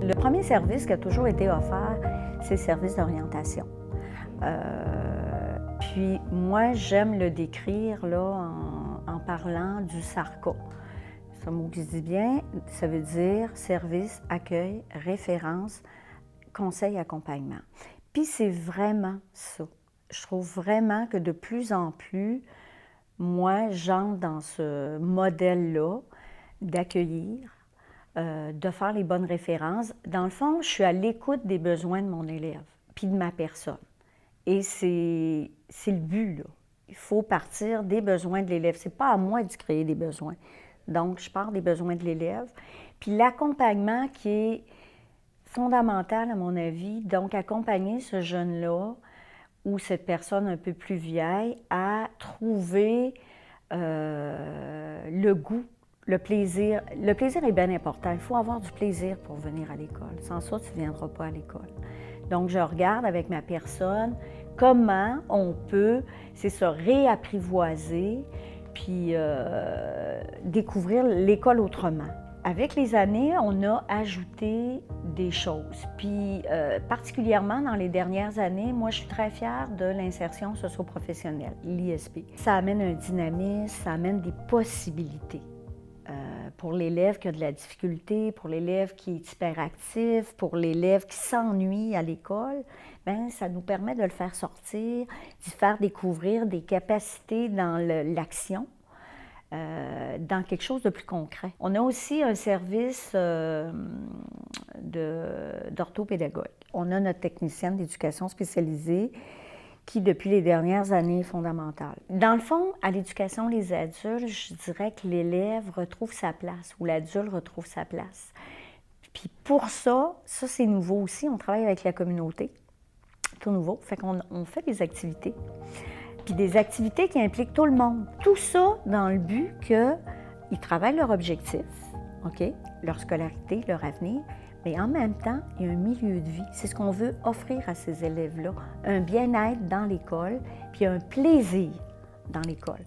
Le premier service qui a toujours été offert, c'est le service d'orientation. Puis moi, j'aime le décrire là, en parlant du SARCA. C'est un mot qui se dit bien, ça veut dire service, accueil, référence, conseil, accompagnement. Puis c'est vraiment ça. Je trouve vraiment que de plus en plus, moi, j'entre dans ce modèle-là d'accueillir, de faire les bonnes références. Dans le fond, je suis à l'écoute des besoins de mon élève, puis de ma personne. Et c'est le but, là. Il faut partir des besoins de l'élève. C'est pas à moi de créer des besoins. Donc, je pars des besoins de l'élève. Puis l'accompagnement qui est fondamental, à mon avis, donc accompagner ce jeune-là ou cette personne un peu plus vieille à trouver le goût, le plaisir. Le plaisir est bien important. Il faut avoir du plaisir pour venir à l'école. Sans ça, tu ne viendras pas à l'école. Donc, je regarde avec ma personne comment on peut, c'est ça, réapprivoiser, puis découvrir l'école autrement. Avec les années, on a ajouté des choses. Puis, particulièrement dans les dernières années, moi, je suis très fière de l'insertion socio-professionnelle, l'ISP. Ça amène un dynamisme, ça amène des possibilités. Pour l'élève qui a de la difficulté, pour l'élève qui est hyperactif, pour l'élève qui s'ennuie à l'école, bien, ça nous permet de le faire sortir, d'y faire découvrir des capacités dans l'action, dans quelque chose de plus concret. On a aussi un service d'orthopédagogue. On a notre technicienne d'éducation spécialisée qui, depuis les dernières années, est fondamentale. Dans le fond, à l'éducation des adultes, je dirais que l'élève retrouve sa place ou l'adulte retrouve sa place. Puis pour ça c'est nouveau aussi, on travaille avec la communauté, tout nouveau, fait qu'on fait des activités. Puis des activités qui impliquent tout le monde. Tout ça dans le but qu'ils travaillent leur objectif, OK, leur scolarité, leur avenir, mais en même temps, il y a un milieu de vie. C'est ce qu'on veut offrir à ces élèves-là, un bien-être dans l'école, puis un plaisir dans l'école.